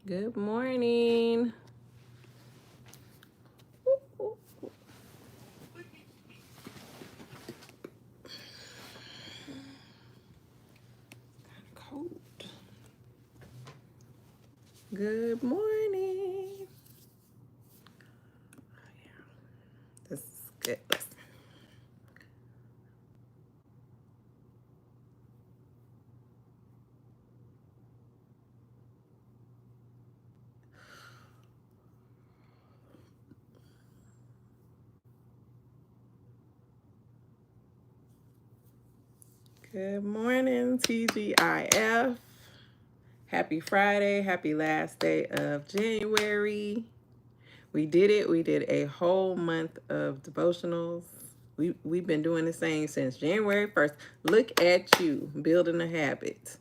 Good morning. Cold. Good morning. This is good. Listen. Good morning, TGIF. Happy Friday. Happy last day of January. We did it. We did a whole month of devotionals. We've been doing the same since January 1st. Look at you building a habit.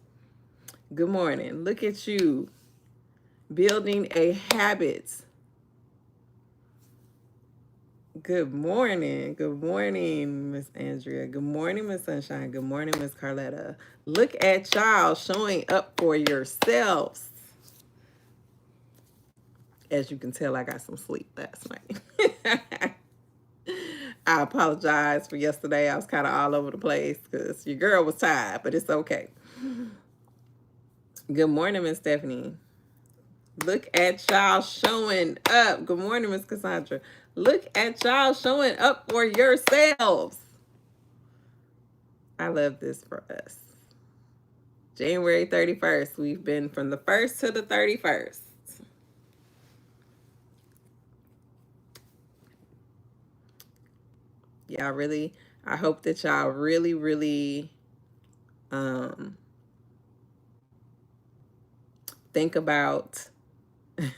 Good morning. Look at you building a habit. Good morning. Good morning, Miss Andrea. Good morning, Miss Sunshine. Good morning, Miss Carletta. Look at y'all showing up for yourselves. As you can tell, I got some sleep last night. I apologize for yesterday. I was kind of all over the place because your girl was tired, but it's okay. Good morning, Miss Stephanie. Look at y'all showing up. Good morning, Miss Cassandra. Look at y'all showing up for yourselves. I love this for us. January 31st. We've been from the 1st to the 31st. Y'all really, I hope that y'all really um, think about,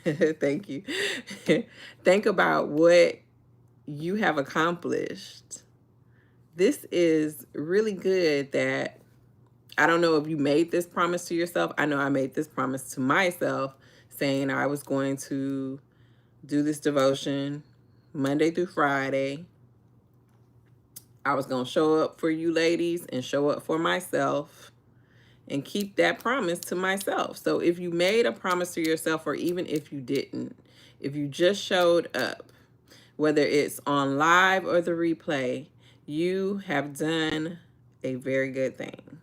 thank you, think about what you have accomplished. This is really good that I don't know if you made this promise to yourself. I know I made this promise to myself saying I was going to do this devotion Monday through Friday. I was going to show up for you ladies and show up for myself and keep that promise to myself. So if you made a promise to yourself, or even if you didn't, if you just showed up, whether it's on live or the replay, you have done a very good thing.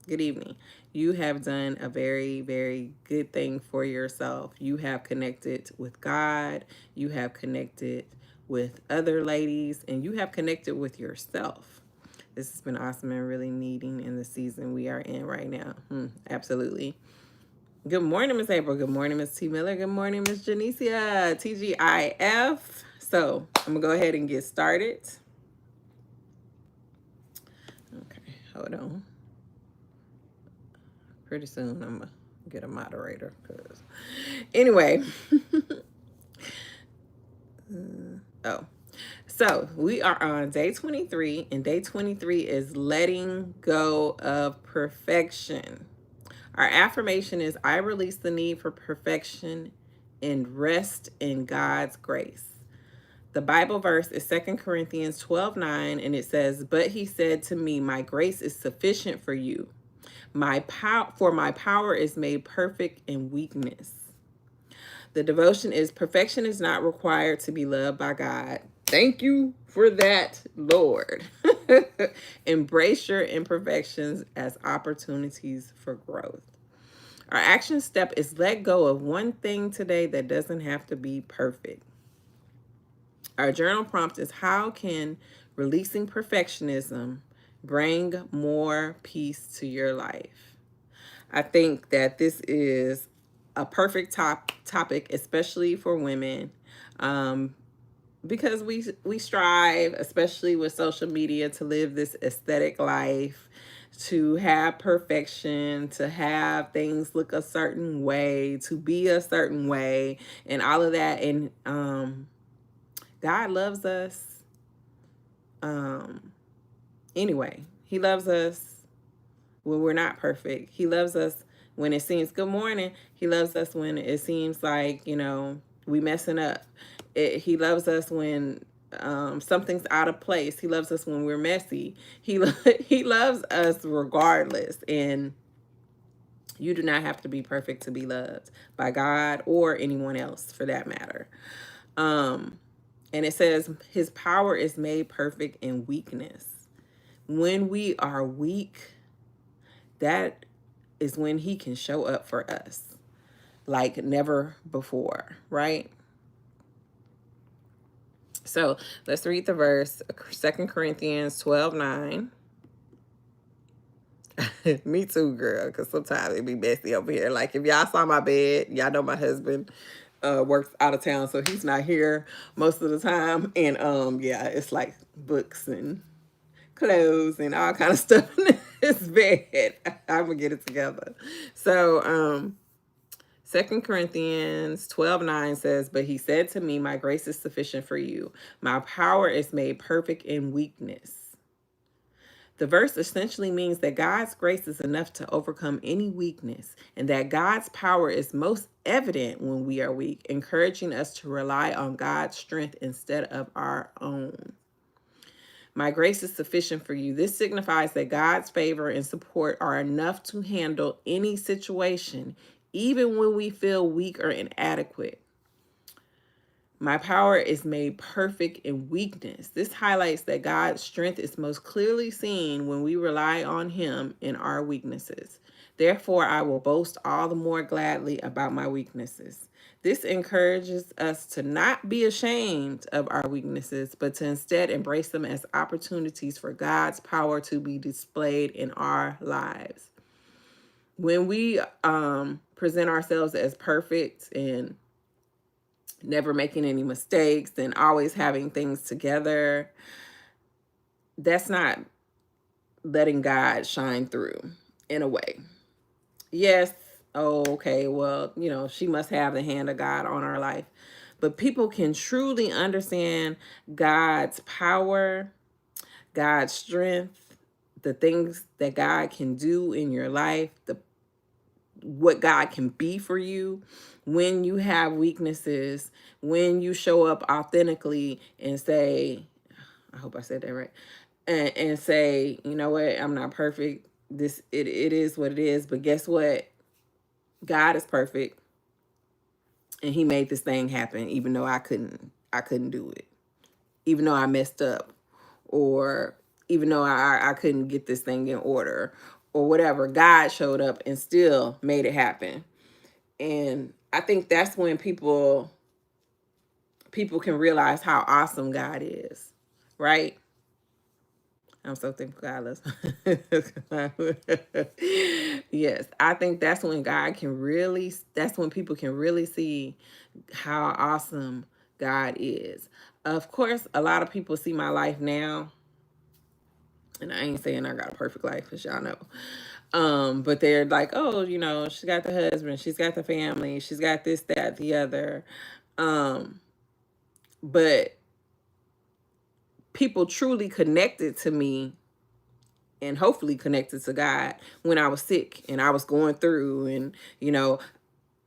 Good evening. You have done a very good thing for yourself. You have connected with God. You have connected with other ladies, and you have connected with yourself. This has been awesome and really needing in the season we are in right now. Absolutely. Good morning, Miss April. Good morning, Miss T. Miller. Good morning, Miss Janicia. TGIF. So I'm going to go ahead and get started. Okay, hold on. Pretty soon I'm going to get a moderator. Anyway. Oh. So we are on day 23, and day 23 is letting go of perfection. Our affirmation is I release the need for perfection and rest in God's grace. The Bible verse is 2 Corinthians 12:9, and it says, "But he said to me, my grace is sufficient for you. My power is made perfect in weakness." The devotion is perfection is not required to be loved by God. Thank you for that, Lord. Embrace your imperfections as opportunities for growth. Our action step is let go of one thing today that doesn't have to be perfect. Our journal prompt is how can releasing perfectionism bring more peace to your life? I think that this is a perfect topic, especially for women, because we strive, especially with social media, to live this aesthetic life, to have perfection, to have things look a certain way, to be a certain way, and all of that. And God loves us. Anyway, He loves us when we're not perfect. He loves us when it seems good morning. He loves us when it seems like, we messing up. He loves us when something's out of place. He loves us when we're messy. He loves us regardless. And You do not have to be perfect to be loved by God or anyone else for that matter. Um, and it says, his power is made perfect in weakness. When we are weak, that is when he can show up for us like never before, right? So let's read the verse, 2 Corinthians 12:9. Me too, girl, because sometimes it be messy over here. Like if y'all saw my bed, y'all know my husband works out of town, so he's not here most of the time. And yeah, it's like books and clothes and all kind of stuff in his bed. I'm gonna get it together. So 2 Corinthians 12:9 says, but he said to me, my grace is sufficient for you. My power is made perfect in weakness. The verse essentially means that God's grace is enough to overcome any weakness, and that God's power is most evident when we are weak, encouraging us to rely on God's strength instead of our own. My grace is sufficient for you. This signifies that God's favor and support are enough to handle any situation, even when we feel weak or inadequate. My power is made perfect in weakness. This highlights that God's strength is most clearly seen when we rely on him in our weaknesses. Therefore, I will boast all the more gladly about my weaknesses. This encourages us to not be ashamed of our weaknesses, but to instead embrace them as opportunities for God's power to be displayed in our lives. When we present ourselves as perfect and never making any mistakes and always having things together, that's not letting God shine through in a way. Yes, oh, okay, well, she must have the hand of God on our life. But people can truly understand God's power, God's strength, the things that God can do in your life, what God can be for you when you have weaknesses, when you show up authentically and say, I hope I said that right, and say, you know what, I'm not perfect. It is what it is, but guess what? God is perfect and he made this thing happen even though I couldn't do it. Even though I messed up, or even though I couldn't get this thing in order or whatever, God showed up and still made it happen. And I think that's when people can realize how awesome God is, right? I'm so thankful God loves. Yes, I think that's when that's when people can really see how awesome God is. Of course, a lot of people see my life now, and I ain't saying I got a perfect life, as y'all know. But they're like, oh, she's got the husband, she's got the family, she's got this, that, the other. Um, but people truly connected to me and hopefully connected to God when I was sick and I was going through, and,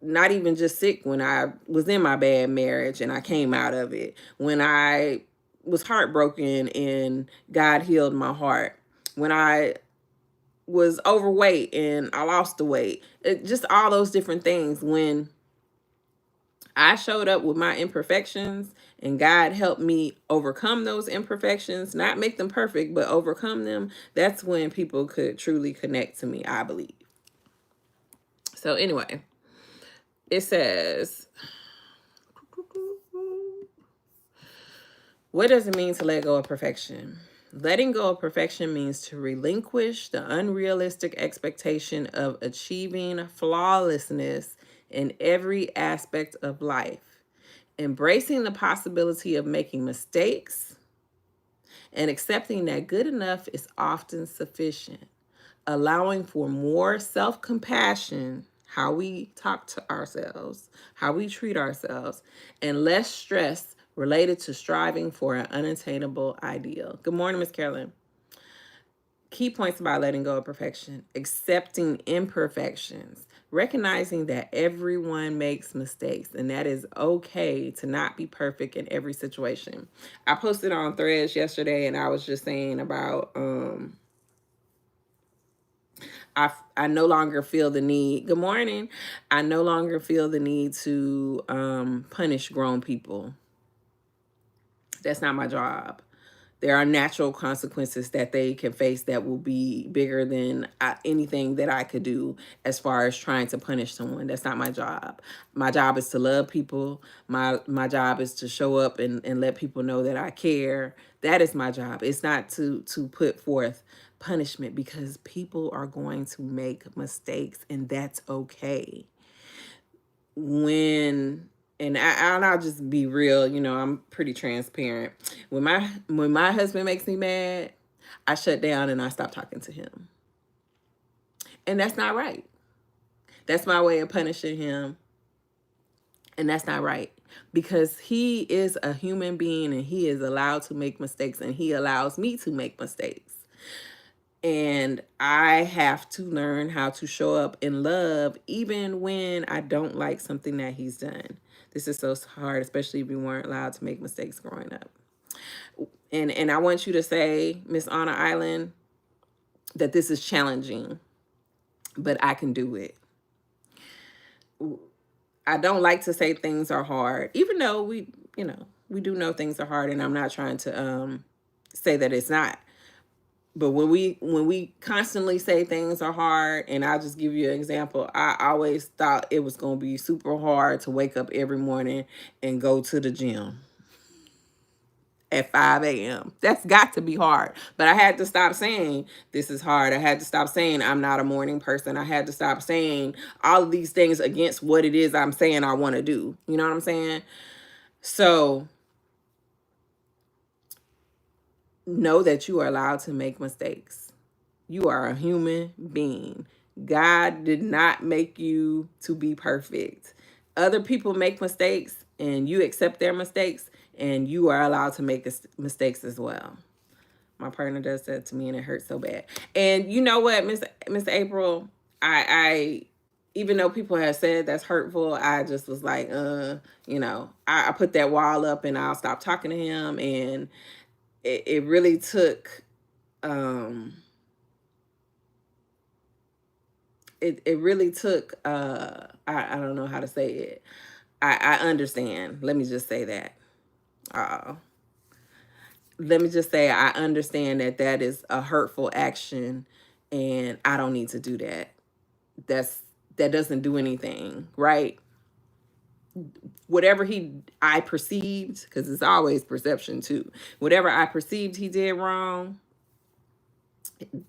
not even just sick, when I was in my bad marriage and I came out of it, when I was heartbroken and God healed my heart, when I was overweight and I lost the weight, just all those different things. When I showed up with my imperfections and God helped me overcome those imperfections, not make them perfect, but overcome them, that's when people could truly connect to me, I believe. So anyway, it says, what does it mean to let go of perfection? Letting go of perfection means to relinquish the unrealistic expectation of achieving flawlessness in every aspect of life, embracing the possibility of making mistakes, and accepting that good enough is often sufficient, allowing for more self-compassion, how we talk to ourselves, how we treat ourselves, and less stress related to striving for an unattainable ideal. Good morning, Miss Carolyn. Key points about letting go of perfection: accepting imperfections, recognizing that everyone makes mistakes and that is okay to not be perfect in every situation. I posted on Threads yesterday and I was just saying about I no longer feel the need. Good morning. I no longer feel the need to punish grown people. That's not my job. There are natural consequences that they can face that will be bigger than anything that I could do as far as trying to punish someone. That's not my job. My job is to love people. My job is to show up and let people know that I care. That is my job. It's not to put forth punishment, because people are going to make mistakes, and that's okay. When and I'll just be real, I'm pretty transparent. When my husband makes me mad, I shut down and I stop talking to him. And that's not right. That's my way of punishing him, and that's not right, because he is a human being and he is allowed to make mistakes, and he allows me to make mistakes. And I have to learn how to show up in love even when I don't like something that he's done. This is so hard, especially if you weren't allowed to make mistakes growing up. And I want you to say, Miss Anna Island, that this is challenging, but I can do it. I don't like to say things are hard, even though we do know things are hard, and I'm not trying to say that it's not. But when we constantly say things are hard, and I'll just give you an example. I always thought it was going to be super hard to wake up every morning and go to the gym at 5 a.m. That's got to be hard. But I had to stop saying this is hard. I had to stop saying I'm not a morning person. I had to stop saying all of these things against what it is I'm saying I want to do. You know what I'm saying? So know that you are allowed to make mistakes. You are a human being. God did not make you to be perfect. Other people make mistakes, and you accept their mistakes, and you are allowed to make mistakes as well. My partner does that to me, and it hurts so bad. And you know what, Miss April, I even though people have said that's hurtful, I just was like, I put that wall up, and I'll stop talking to him. And it really took it really took I don't know how to say it. I understand. Let me just say that. Uh Let me just say I understand that that is a hurtful action, and I don't need to do that. That's that doesn't do anything, right? Whatever I perceived, because it's always perception too. Whatever I perceived he did wrong,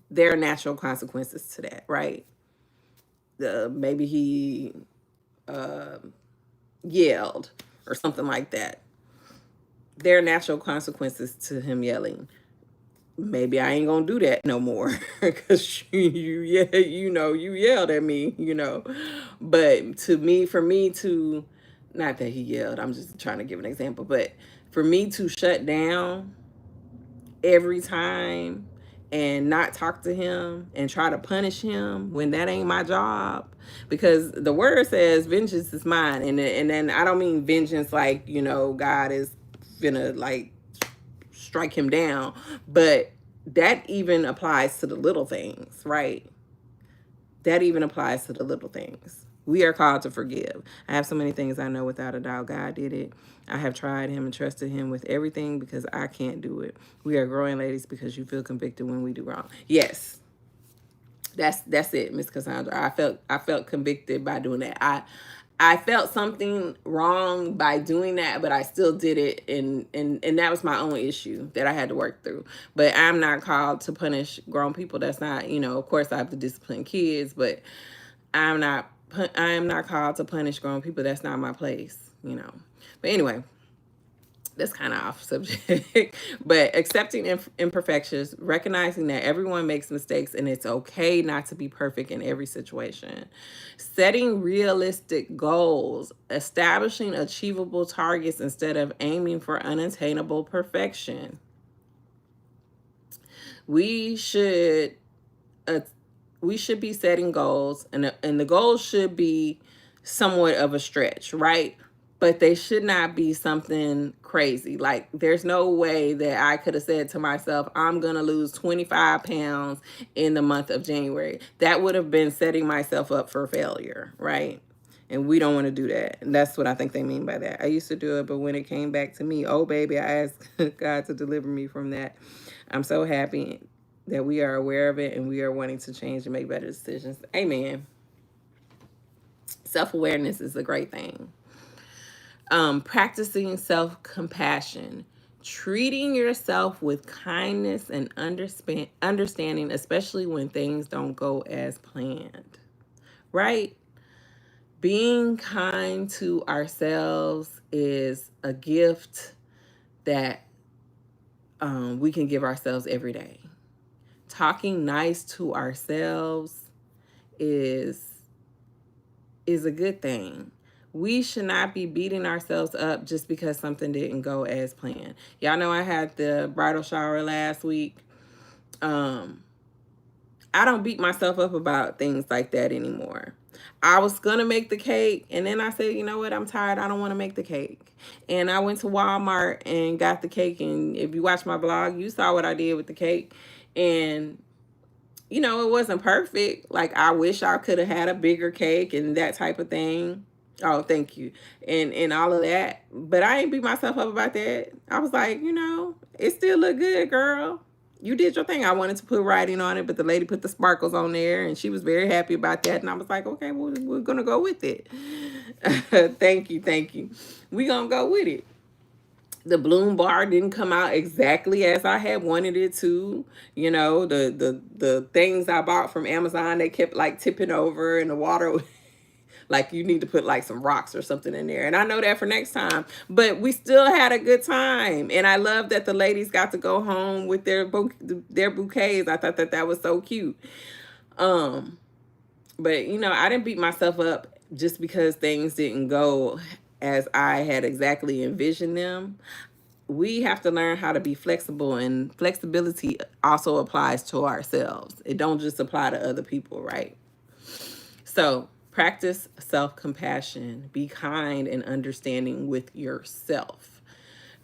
there are natural consequences to that, right? Maybe he uh, yelled or something like that. There are natural consequences to him yelling. Maybe I ain't gonna do that no more because yeah, you yelled at me. But for me to, not that he yelled, I'm just trying to give an example, but for me to shut down every time and not talk to him and try to punish him when that ain't my job, because the word says vengeance is mine. And then I don't mean vengeance like God is gonna like strike him down, but that even applies to the little things, right? That even applies to the little things. We are called to forgive. I have so many things I know without a doubt God did it. I have tried him and trusted him with everything because I can't do it. We are growing, ladies, because you feel convicted when we do wrong. Yes. That's it, Miss Cassandra. I felt convicted by doing that. I felt something wrong by doing that, but I still did it, and that was my own issue that I had to work through. But I'm not called to punish grown people. That's not, of course I have to discipline kids, but I am not called to punish grown people. That's not my place. But anyway, that's kind of off subject. But accepting imperfections, recognizing that everyone makes mistakes and it's okay not to be perfect in every situation. Setting realistic goals, establishing achievable targets instead of aiming for unattainable perfection. We should uh, we should be setting goals, and the goals should be somewhat of a stretch, right? but they should not be something crazy. Like, there's no way that I could have said to myself, I'm going to lose 25 pounds in the month of January. That would have been setting myself up for failure, right? And we don't want to do that. And that's what I think they mean by that. I used to do it, but when it came back to me, oh, baby, I asked God to deliver me from that. I'm so happy that we are aware of it and we are wanting to change and make better decisions. Amen. Self-awareness is a great thing. Practicing self-compassion, treating yourself with kindness and understanding, especially when things don't go as planned, right? Being kind to ourselves is a gift that we can give ourselves every day. Talking nice to ourselves is a good thing. We should not be beating ourselves up just because something didn't go as planned. Y'all know I had the bridal shower last week. I don't beat myself up about things like that anymore. I was going to make the cake, and then I said, you know what, I'm tired. I don't want to make the cake. And I went to Walmart and got the cake, and if you watch my blog, you saw what I did with the cake. And you know, it wasn't perfect. Like, I wish I could have had a bigger cake and that type of thing. Oh, thank you. And all of that. But I ain't beat myself up about that. I was like, you know, it still look good, girl. You did your thing. I wanted to put writing on it, but the lady put the sparkles on there and she was very happy about that. And I was like, okay, well, we're going to go with it. Thank you. Thank you. We're going to go with it. The bloom bar didn't come out exactly as I had wanted it to. You know, the things I bought from Amazon, they kept like tipping over and the water like you need to put like some rocks or something in there. And I know that for next time, but we still had a good time. And I love that the ladies got to go home with their bouquets. I thought that was so cute. But you know, I didn't beat myself up just because things didn't go as I had exactly envisioned them. We have to learn how to be flexible, and flexibility also applies to ourselves. It don't just apply to other people, right? So practice self-compassion. Be kind and understanding with yourself.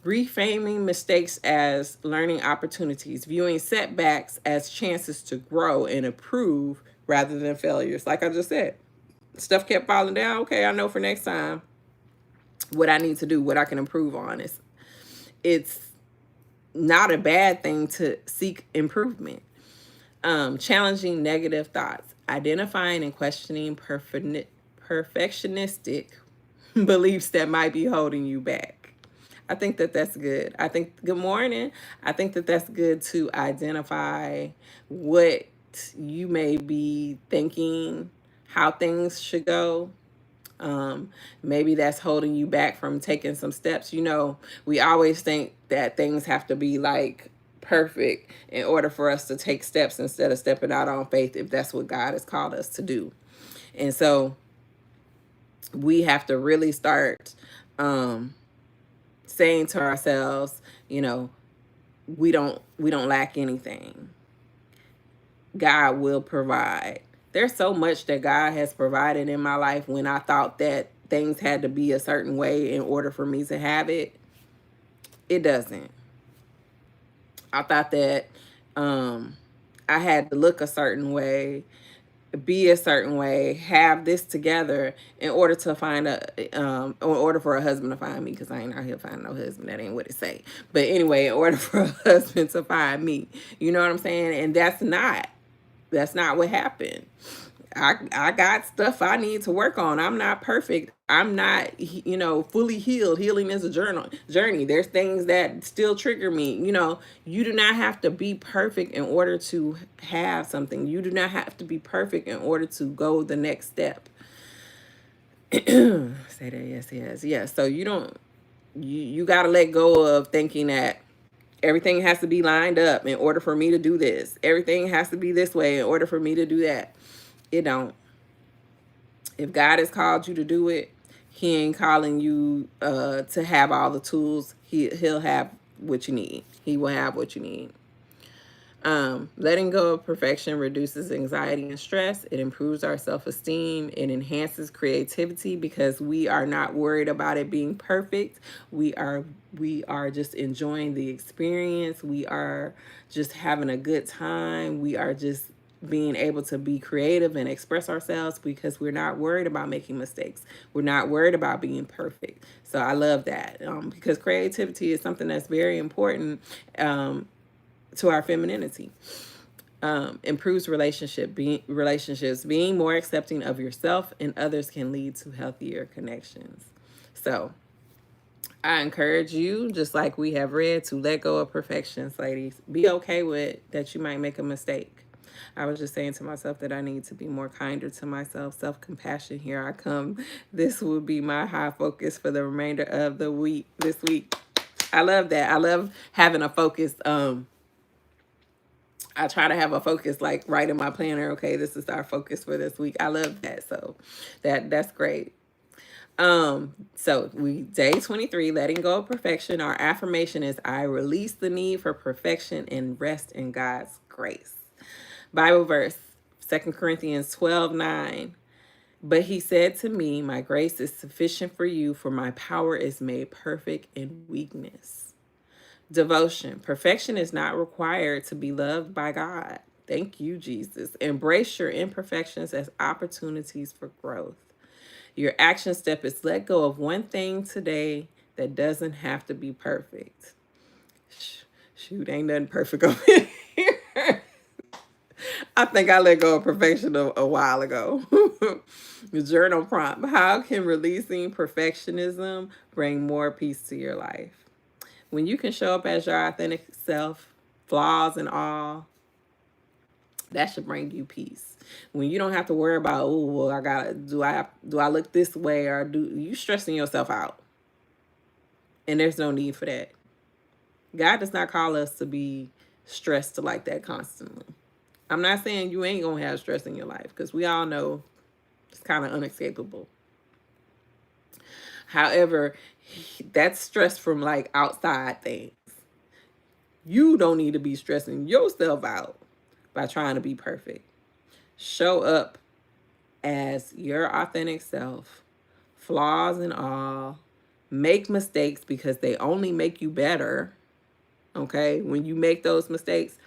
Reframing mistakes as learning opportunities. Viewing setbacks as chances to grow and improve rather than failures. Like I just said, stuff kept falling down. Okay, I know for next time what I need to do, what I can improve on. It's not a bad thing to seek improvement. Challenging negative thoughts, identifying and questioning perfectionistic beliefs that might be holding you back. I think that that's good. Good morning. I think that that's good to identify what you may be thinking, how things should go. Maybe that's holding you back from taking some steps. You know, we always think that things have to be like perfect in order for us to take steps instead of stepping out on faith if that's what God has called us to do. And so we have to really start saying to ourselves, you know, we don't lack anything. God will provide. There's so much that God has provided in my life when I thought that things had to be a certain way in order for me to have it. It doesn't. I thought that I had to look a certain way, be a certain way, have this together in order to find in order for a husband to find me, because I ain't out here finding no husband. That ain't what it say. But anyway, in order for a husband to find me, you know what I'm saying? And that's not what happened. I got stuff I need to work on. I'm not perfect. I'm not, you know, fully healed. Healing is a journey. There's things that still trigger me. You know, you do not have to be perfect in order to have something. You do not have to be perfect in order to go the next step. Say that, yes. So you got to let go of thinking that everything has to be lined up in order for me to do this. Everything has to be this way in order for me to do that. It don't. If God has called you to do it, he ain't calling you to have all the tools. He'll have what you need. He will have what you need. Letting go of perfection reduces anxiety and stress. It improves our self-esteem. It enhances creativity because we are not worried about it being perfect. We are just enjoying the experience. We are just having a good time. We are just being able to be creative and express ourselves because we're not worried about making mistakes. We're not worried about being perfect. So I love that, because creativity is something that's very important, to our femininity. Improves relationships. Being more accepting of yourself and others can lead to healthier connections. So I encourage you, just like we have read, to let go of perfections, ladies. Be okay with that you might make a mistake. I was just saying to myself that I need to be more kinder to myself. Self-compassion, here I come. This will be my high focus for the remainder of the week, this week. I love that. I love having a focus. I try to have a focus like right in my planner. Okay, this is our focus for this week. I love that. So that's great. So we day 23, letting go of perfection. Our affirmation is I release the need for perfection and rest in God's grace. Bible verse, 2 Corinthians 12:9. But he said to me, my grace is sufficient for you, for my power is made perfect in weakness. Devotion. Perfection is not required to be loved by God. Thank you, Jesus. Embrace your imperfections as opportunities for growth. Your action step is let go of one thing today that doesn't have to be perfect. Shoot, ain't nothing perfect over here. I think I let go of perfection a while ago. Journal prompt. How can releasing perfectionism bring more peace to your life? When you can show up as your authentic self, flaws and all, that should bring you peace. When you don't have to worry about, oh, well, I gotta do I look this way, or do you stressing yourself out? And there's no need for that. God does not call us to be stressed like that constantly. I'm not saying you ain't gonna have stress in your life, because we all know it's kind of unescapable. However, that's stress from like outside things. You don't need to be stressing yourself out by trying to be perfect. Show up as your authentic self, flaws and all. Make mistakes because they only make you better. Okay, when you make those mistakes,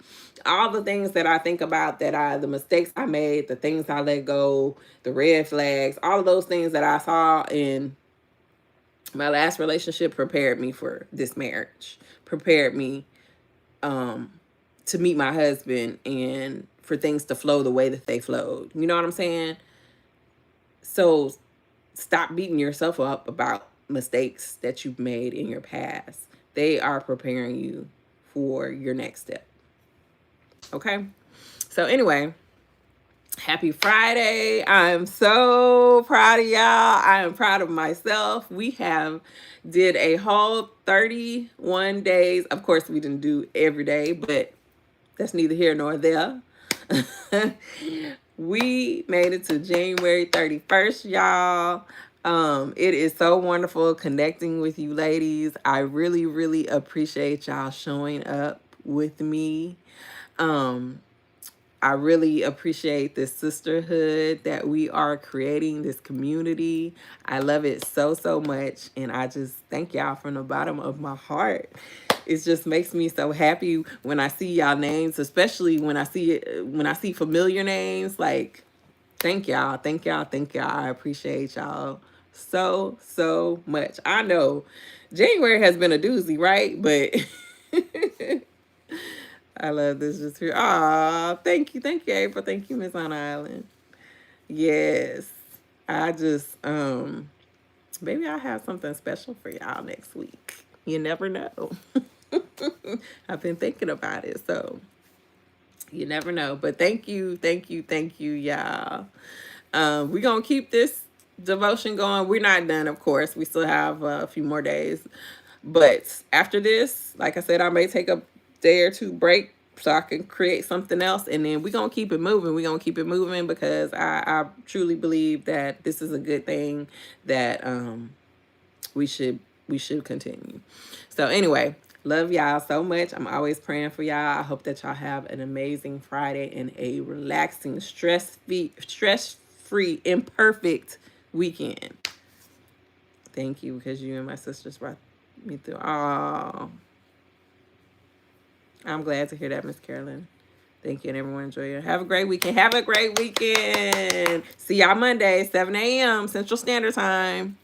all the things that I think about, the mistakes I made, the things I let go, the red flags, all of those things that I saw in my last relationship prepared me for this marriage, prepared me to meet my husband, and for things to flow the way that they flowed. You know what I'm saying? So stop beating yourself up about mistakes that you've made in your past. They are preparing you for your next step. Okay? So anyway, happy Friday. I'm so proud of y'all. I am proud of myself. We have did a whole 31 days. Of course, we didn't do every day, but that's neither here nor there. We made it to January 31st, y'all. It is so wonderful connecting with you ladies. I really, really appreciate y'all showing up with me. I really appreciate this sisterhood that we are creating, this community. I love it so, so much. And I just thank y'all from the bottom of my heart. It just makes me so happy when I see y'all names, especially when I see familiar names. Like, thank y'all, thank y'all, thank y'all. I appreciate y'all so, so much. I know January has been a doozy, right? But I love this just here. Ah, thank you, April. Thank you, Miss On Island. Yes. I just maybe I'll have something special for y'all next week. You never know. I've been thinking about it, so you never know. But thank you, y'all. We're gonna keep this devotion going. We're not done, of course. We still have a few more days. But after this, like I said, I may take a day or two break so I can create something else, and then we're gonna keep it moving. We're gonna keep it moving because I truly believe that this is a good thing that we should continue. So anyway, Love y'all so much. I'm always praying for y'all. I hope that y'all have an amazing Friday and a relaxing, stress-free, imperfect weekend. Thank you, because you and my sisters brought me through. Oh, I'm glad to hear that, Miss Carolyn. Thank you, and everyone enjoy it. Have a great weekend. Have a great weekend. See y'all Monday, 7 a.m. Central Standard Time.